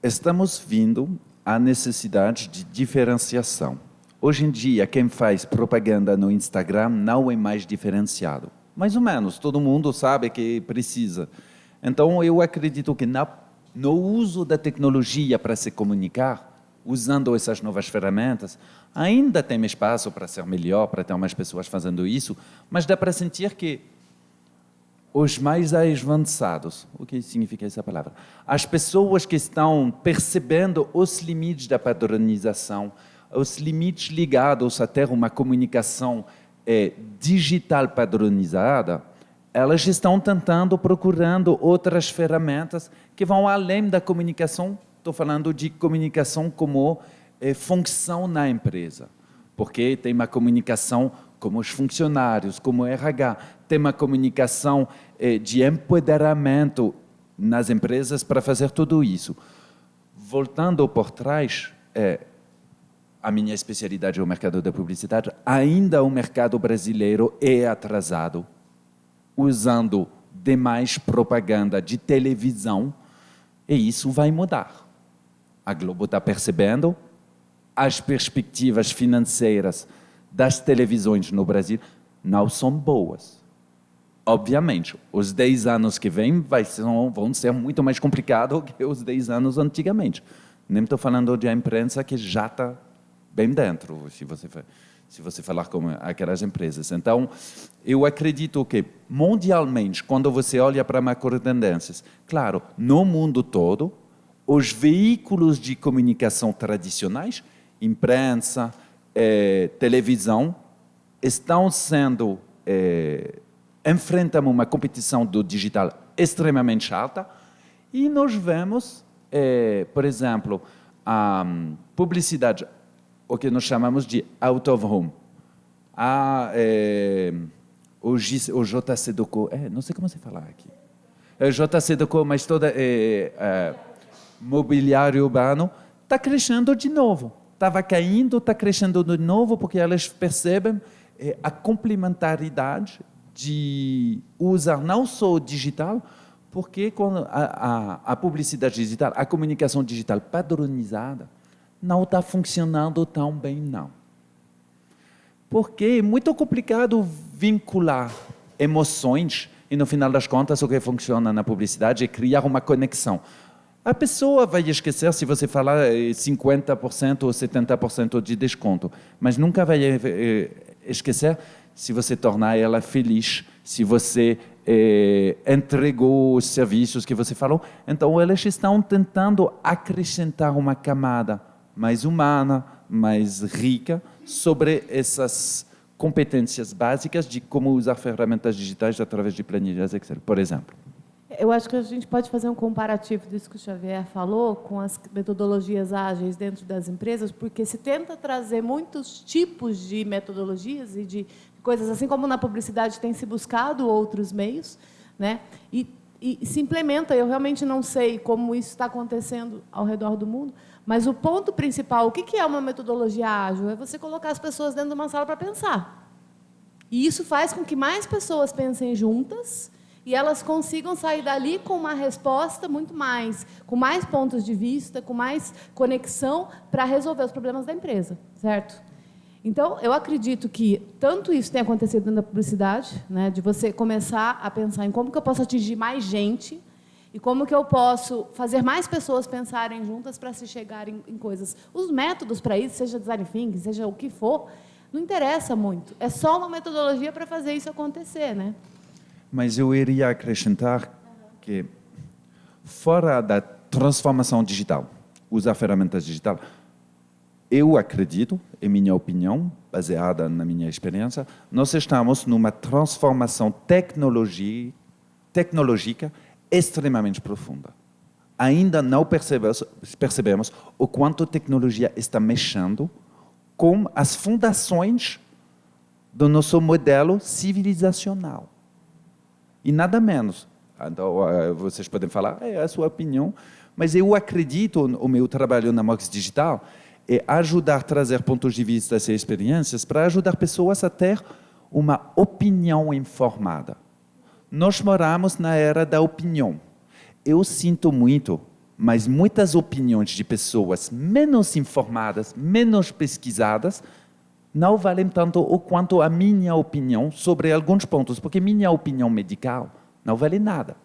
estamos vindo à necessidade de diferenciação. Hoje em dia, quem faz propaganda no Instagram não é mais diferenciado. Mais ou menos, todo mundo sabe que precisa. Então, eu acredito que no uso da tecnologia para se comunicar, usando essas novas ferramentas, ainda tem espaço para ser melhor, para ter mais pessoas fazendo isso, mas dá para sentir que os mais avançados, o que significa essa palavra? As pessoas que estão percebendo os limites da padronização, os limites ligados a ter uma comunicação digital padronizada, elas estão procurando outras ferramentas que vão além da comunicação. Estou falando de comunicação como função na empresa, porque tem uma comunicação como os funcionários, como o RH, tem uma comunicação de empoderamento nas empresas para fazer tudo isso. Voltando por trás, a minha especialidade é o mercado da publicidade, ainda o mercado brasileiro é atrasado, usando demais propaganda de televisão, e isso vai mudar. A Globo está percebendo, as perspectivas financeiras das televisões no Brasil não são boas. Obviamente, os 10 anos que vêm vão ser muito mais complicados que os 10 anos antigamente. Nem estou falando de a imprensa que já está bem dentro, se você falar com aquelas empresas. Então, eu acredito que, mundialmente, quando você olha para macro-tendências, claro, no mundo todo, os veículos de comunicação tradicionais, imprensa, televisão, estão sendo enfrentam uma competição do digital extremamente alta e nós vemos, por exemplo, a publicidade, o que nós chamamos de out of home. O JC Deco, não sei como se fala aqui. O JC Deco, mas toda mobiliário urbano está crescendo de novo. Estava caindo, está crescendo de novo, porque elas percebem a complementaridade de usar não só o digital, porque quando a publicidade digital, a comunicação digital padronizada, não está funcionando tão bem, não. Porque é muito complicado vincular emoções e, no final das contas, o que funciona na publicidade é criar uma conexão. A pessoa vai esquecer se você falar 50% ou 70% de desconto, mas nunca vai esquecer se você tornar ela feliz, se você entregou os serviços que você falou. Então, elas estão tentando acrescentar uma camada mais humana, mais rica, sobre essas competências básicas de como usar ferramentas digitais através de planilhas Excel, por exemplo. Eu acho que a gente pode fazer um comparativo disso que o Xavier falou com as metodologias ágeis dentro das empresas, porque se tenta trazer muitos tipos de metodologias e de coisas assim, como na publicidade tem se buscado outros meios, né? E se implementa. Eu realmente não sei como isso está acontecendo ao redor do mundo, mas o ponto principal, o que é uma metodologia ágil? É você colocar as pessoas dentro de uma sala para pensar. E isso faz com que mais pessoas pensem juntas e elas consigam sair dali com uma resposta com mais pontos de vista, com mais conexão para resolver os problemas da empresa, certo? Então, eu acredito que tanto isso tem acontecido dentro da publicidade, né, de você começar a pensar em como que eu posso atingir mais gente e como que eu posso fazer mais pessoas pensarem juntas para se chegarem em coisas. Os métodos para isso, seja design thinking, seja o que for, não interessa muito. É só uma metodologia para fazer isso acontecer, né? Mas eu iria acrescentar que, fora da transformação digital, usar ferramentas digitais, eu acredito, em minha opinião, baseada na minha experiência, nós estamos numa transformação tecnológica extremamente profunda. Ainda não percebemos o quanto a tecnologia está mexendo com as fundações do nosso modelo civilizacional. E nada menos. Então, vocês podem falar, é a sua opinião, mas eu acredito, o meu trabalho na Mox Digital é ajudar a trazer pontos de vista e experiências para ajudar pessoas a ter uma opinião informada. Nós moramos na era da opinião. eu sinto muito, mas muitas opiniões de pessoas menos informadas, menos pesquisadas, não valem tanto o quanto a minha opinião sobre alguns pontos, porque minha opinião medical não vale nada.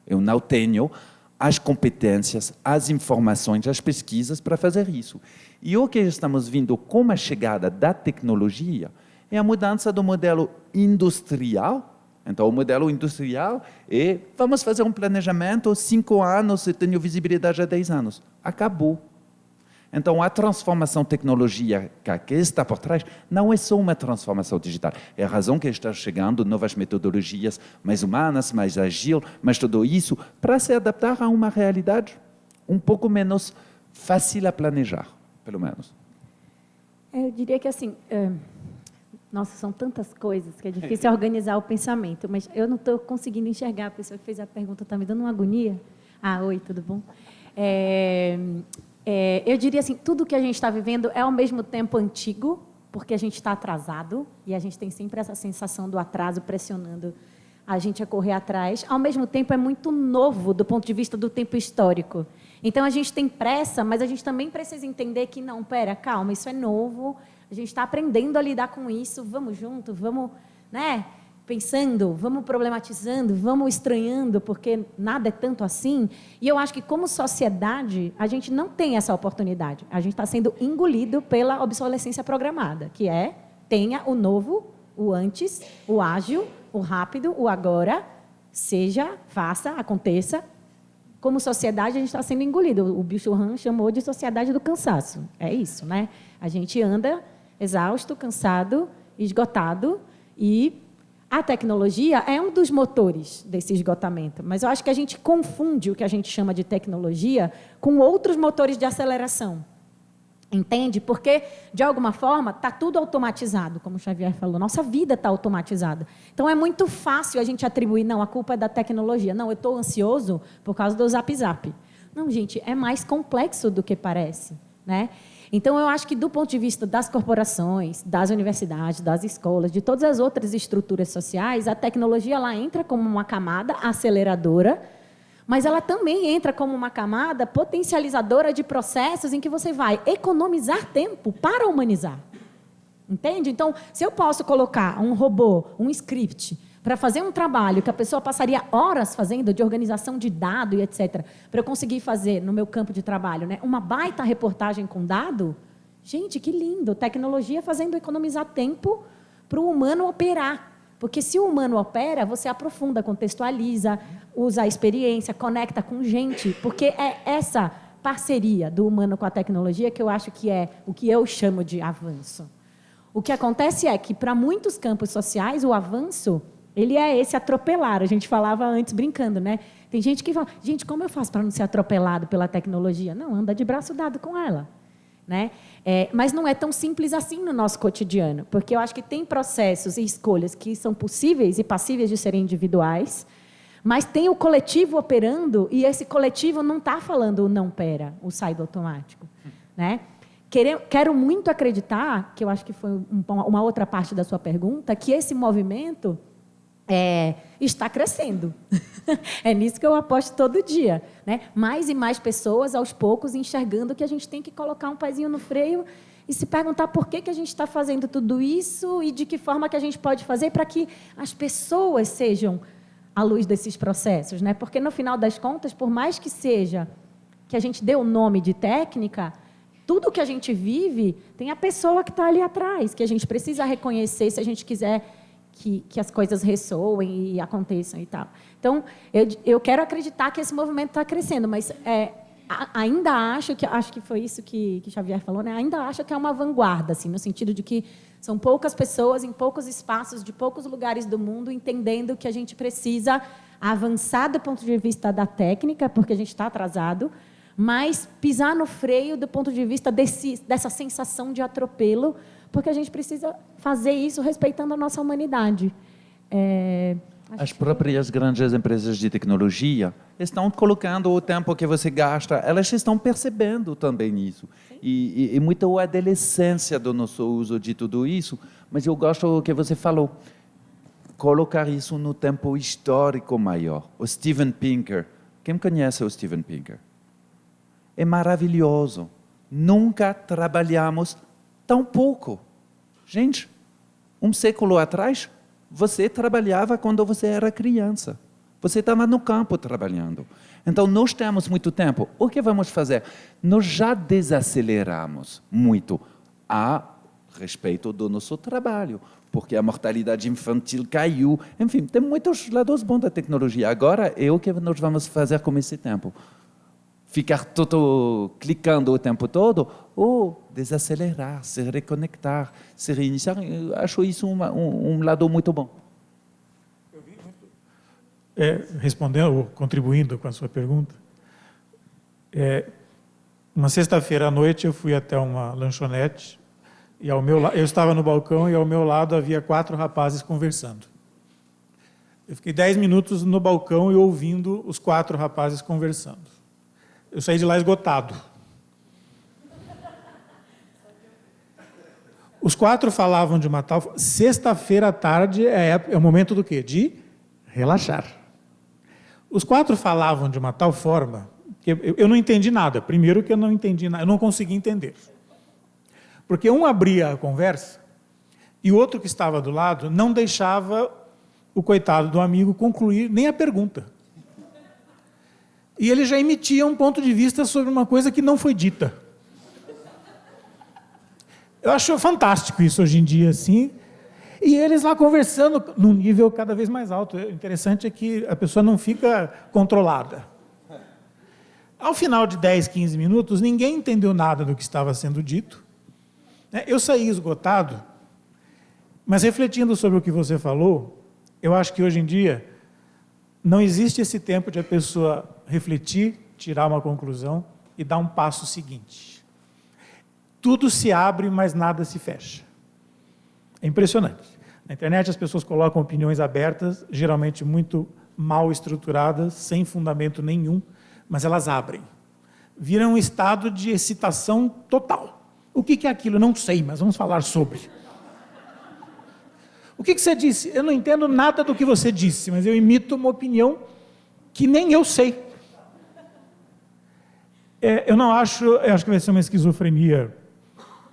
Eu não tenho as competências, as informações, as pesquisas para fazer isso. E o que estamos vendo com a chegada da tecnologia é a mudança do modelo industrial. Então, o modelo industrial é, vamos fazer um planejamento, 5 anos, eu tenho visibilidade há 10 anos. Acabou. Então, a transformação tecnológica que está por trás não é só uma transformação digital. É a razão que está chegando novas metodologias mais humanas, mais ágeis, mas tudo isso para se adaptar a uma realidade um pouco menos fácil a planejar, pelo menos. Eu diria que assim, nossa, são tantas coisas que é difícil organizar o pensamento, mas eu não estou conseguindo enxergar. A pessoa que fez a pergunta está me dando uma agonia. Oi, tudo bom? Eu diria assim, tudo que a gente está vivendo é ao mesmo tempo antigo, porque a gente está atrasado, e a gente tem sempre essa sensação do atraso pressionando a gente a correr atrás. Ao mesmo tempo, é muito novo do ponto de vista do tempo histórico. Então, a gente tem pressa, mas a gente também precisa entender que, não, calma, isso é novo, a gente está aprendendo a lidar com isso, vamos junto, vamos, pensando, vamos problematizando, vamos estranhando, porque nada é tanto assim. E eu acho que, como sociedade, a gente não tem essa oportunidade. A gente está sendo engolido pela obsolescência programada, que é, tenha o novo, o antes, o ágil, o rápido, o agora, seja, faça, aconteça. Como sociedade, a gente está sendo engolido. O Bill Han chamou de sociedade do cansaço. É isso, né? A gente anda exausto, cansado, esgotado, e a tecnologia é um dos motores desse esgotamento, mas eu acho que a gente confunde o que a gente chama de tecnologia com outros motores de aceleração. Entende? Porque, de alguma forma, está tudo automatizado, como o Xavier falou. Nossa vida está automatizada. Então, é muito fácil a gente atribuir, não, a culpa é da tecnologia. Não, eu estou ansioso por causa do Zap Zap. Não, gente, é mais complexo do que parece, né? Então, eu acho que, do ponto de vista das corporações, das universidades, das escolas, de todas as outras estruturas sociais, a tecnologia ela entra como uma camada aceleradora, mas ela também entra como uma camada potencializadora de processos em que você vai economizar tempo para humanizar. Entende? Então, se eu posso colocar um robô, um script, para fazer um trabalho que a pessoa passaria horas fazendo, de organização de dado e etc., para eu conseguir fazer, no meu campo de trabalho, uma baita reportagem com dado, gente, que lindo! Tecnologia fazendo economizar tempo para o humano operar. Porque se o humano opera, você aprofunda, contextualiza, usa a experiência, conecta com gente, porque é essa parceria do humano com a tecnologia que eu acho que é o que eu chamo de avanço. O que acontece é que, para muitos campos sociais, o avanço ele é esse atropelar. A gente falava antes brincando, né? Tem gente que fala, gente, como eu faço para não ser atropelado pela tecnologia? Não, anda de braço dado com ela. Né? Mas não é tão simples assim no nosso cotidiano, porque eu acho que tem processos e escolhas que são possíveis e passíveis de serem individuais, mas tem o coletivo operando e esse coletivo não está falando o não pera, o sai do automático. Né? Quero muito acreditar, que eu acho que foi uma outra parte da sua pergunta, que esse movimento está crescendo. É nisso que eu aposto todo dia. Né? Mais e mais pessoas, aos poucos, enxergando que a gente tem que colocar um pezinho no freio e se perguntar por que a gente está fazendo tudo isso e de que forma que a gente pode fazer para que as pessoas sejam à luz desses processos. Né? Porque, no final das contas, por mais que seja que a gente dê o nome de técnica, tudo que a gente vive tem a pessoa que está ali atrás, que a gente precisa reconhecer se a gente quiser que as coisas ressoem e aconteçam e tal. Então, eu quero acreditar que esse movimento está crescendo, mas ainda acho que foi isso que Xavier falou, né? Ainda acho que é uma vanguarda, assim, no sentido de que são poucas pessoas em poucos espaços, de poucos lugares do mundo, entendendo que a gente precisa avançar do ponto de vista da técnica, porque a gente está atrasado, mas pisar no freio do ponto de vista dessa sensação de atropelo, porque a gente precisa fazer isso respeitando a nossa humanidade. As próprias grandes empresas de tecnologia estão colocando o tempo que você gasta, elas estão percebendo também isso. E muito a adolescência do nosso uso de tudo isso, mas eu gosto do que você falou, colocar isso no tempo histórico maior. O Steven Pinker, Quem conhece o Steven Pinker? É maravilhoso. Nunca trabalhamos tão pouco. Gente, um século atrás, você trabalhava quando você era criança. Você estava no campo trabalhando. Então, nós temos muito tempo. O que vamos fazer? Nós já desaceleramos muito a respeito do nosso trabalho, porque a mortalidade infantil caiu. Enfim, tem muitos lados bons da tecnologia. Agora, é o que nós vamos fazer com esse tempo. Ficar todo clicando o tempo todo ou desacelerar, se reconectar, se reiniciar. Eu acho isso um lado muito bom. Respondendo ou contribuindo com a sua pergunta, uma sexta-feira à noite eu fui até uma lanchonete e eu estava no balcão e ao meu lado havia 4 rapazes conversando. Eu fiquei 10 minutos no balcão e ouvindo os 4 rapazes conversando. Eu saí de lá esgotado. Os 4 falavam de uma tal... Sexta-feira à tarde é o momento do quê? De relaxar. Os 4 falavam de uma tal forma que eu não entendi nada. Primeiro que eu não entendi nada, eu não consegui entender. Porque um abria a conversa e o outro que estava do lado não deixava o coitado do amigo concluir nem a pergunta. E ele já emitia um ponto de vista sobre uma coisa que não foi dita. Eu acho fantástico isso hoje em dia, assim. E eles lá conversando num nível cada vez mais alto. O interessante é que a pessoa não fica controlada. Ao final de 10, 15 minutos, ninguém entendeu nada do que estava sendo dito. Eu saí esgotado, mas refletindo sobre o que você falou, eu acho que hoje em dia não existe esse tempo de a pessoa refletir, tirar uma conclusão e dar um passo seguinte. Tudo se abre, mas nada se fecha. É impressionante. Na internet as pessoas colocam opiniões abertas, geralmente muito mal estruturadas, sem fundamento nenhum, mas elas abrem. Viram um estado de excitação total. O que é aquilo? Não sei, mas vamos falar sobre. O que você disse? Eu não entendo nada do que você disse, mas eu emito uma opinião que nem eu sei. Eu acho que vai ser uma esquizofrenia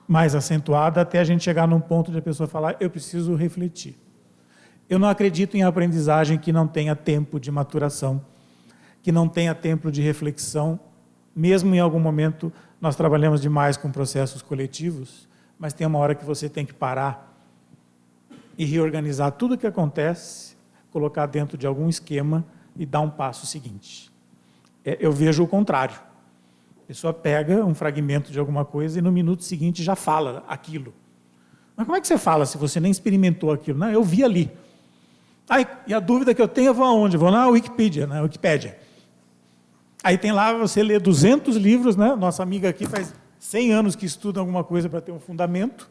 mais acentuada até a gente chegar num ponto de a pessoa falar, eu preciso refletir. Eu não acredito em aprendizagem que não tenha tempo de maturação, que não tenha tempo de reflexão. Mesmo em algum momento nós trabalhamos demais com processos coletivos, mas tem uma hora que você tem que parar e reorganizar tudo o que acontece, colocar dentro de algum esquema e dar um passo seguinte. Eu vejo o contrário. A pessoa pega um fragmento de alguma coisa e no minuto seguinte já fala aquilo. Mas como é que você fala se você nem experimentou aquilo? Não, eu vi ali. E a dúvida que eu tenho, eu vou aonde? Vou na Wikipedia, na Wikipédia. Aí tem lá, você lê 200 livros, né? Nossa amiga aqui faz 100 anos que estuda alguma coisa para ter um fundamento.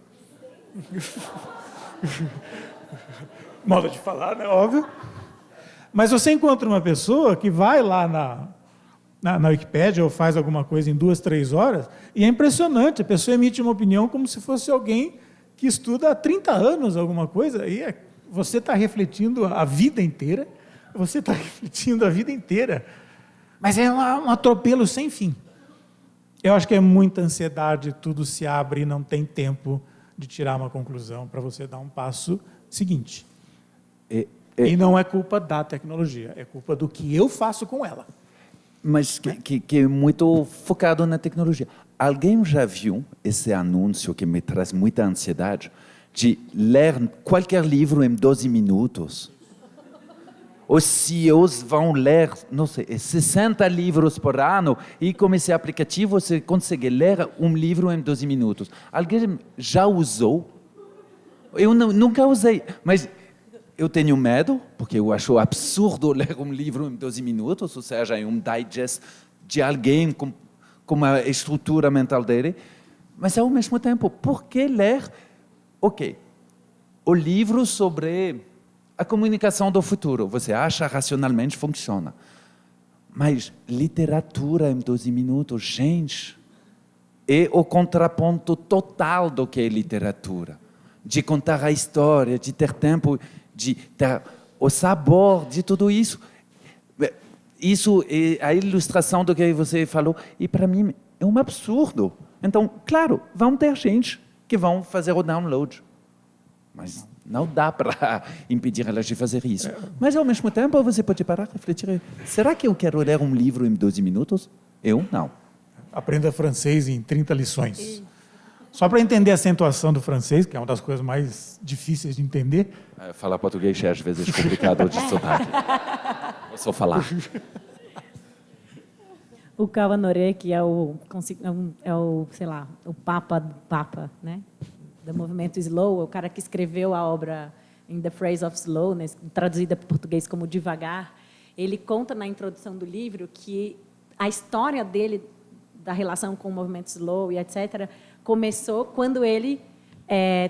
Modo de falar, né? Óbvio. Mas você encontra uma pessoa que vai lá na Wikipédia ou faz alguma coisa em 2, 3 horas, e é impressionante, a pessoa emite uma opinião como se fosse alguém que estuda há 30 anos alguma coisa, e você está refletindo a vida inteira, mas é um atropelo sem fim. Eu acho que é muita ansiedade, tudo se abre e não tem tempo de tirar uma conclusão para você dar um passo seguinte. E não é culpa da tecnologia, é culpa do que eu faço com ela. Mas que é muito focado na tecnologia. Alguém já viu esse anúncio que me traz muita ansiedade de ler qualquer livro em 12 minutos? Os CEOs vão ler, não sei, 60 livros por ano e com esse aplicativo você consegue ler um livro em 12 minutos. Alguém já usou? Eu nunca usei, mas eu tenho medo, porque eu acho absurdo ler um livro em 12 minutos, ou seja, em um digest de alguém com a estrutura mental dele. Mas, ao mesmo tempo, por que ler? Ok, o livro sobre a comunicação do futuro, você acha racionalmente funciona. Mas literatura em 12 minutos, gente, é o contraponto total do que é literatura. De contar a história, de ter tempo, de ter o sabor de tudo isso. isso é a ilustração do que você falou, e para mim é um absurdo. Então, claro, vão ter gente que vão fazer o download, mas não dá para impedir elas de fazer isso. Mas, ao mesmo tempo, você pode parar e refletir, será que eu quero ler um livro em 12 minutos? Eu não. Aprenda francês em 30 lições. Só para entender a acentuação do francês, que é uma das coisas mais difíceis de entender. Falar português é às vezes complicado de sotaque. Eu só falar. O Cauã Noré, que é o, sei lá, o papa do papa, né? Do movimento Slow, o cara que escreveu a obra In the Phrase of Slowness, traduzida para português como Devagar. Ele conta na introdução do livro que a história dele, da relação com o movimento Slow e etc., começou quando ele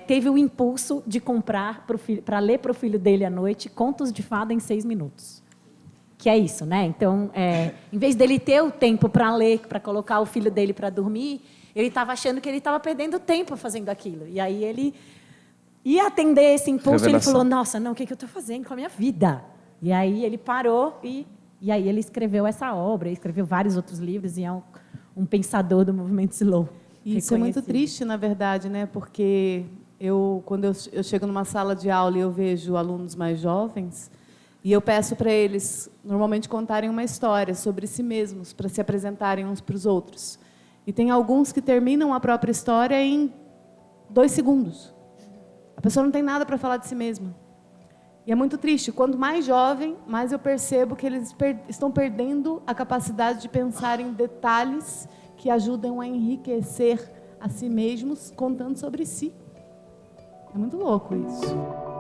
teve o impulso de comprar para ler para o filho dele à noite contos de fada em 6 minutos. Que é isso, né? Então, em vez dele ter o tempo para ler, para colocar o filho dele para dormir, ele estava achando que ele estava perdendo tempo fazendo aquilo. E aí ele ia atender esse impulso e ele falou, nossa, não, o que eu estou fazendo com a minha vida? E aí ele parou e aí ele escreveu essa obra, escreveu vários outros livros e é um pensador do movimento Slow. Isso é muito triste, na verdade, né? Porque quando eu chego numa sala de aula e eu vejo alunos mais jovens, e eu peço para eles, normalmente, contarem uma história sobre si mesmos, para se apresentarem uns para os outros. E tem alguns que terminam a própria história em 2 segundos. A pessoa não tem nada para falar de si mesma. E é muito triste. Quanto mais jovem, mais eu percebo que eles estão perdendo a capacidade de pensar em detalhes que ajudam a enriquecer a si mesmos, contando sobre si. É muito louco isso.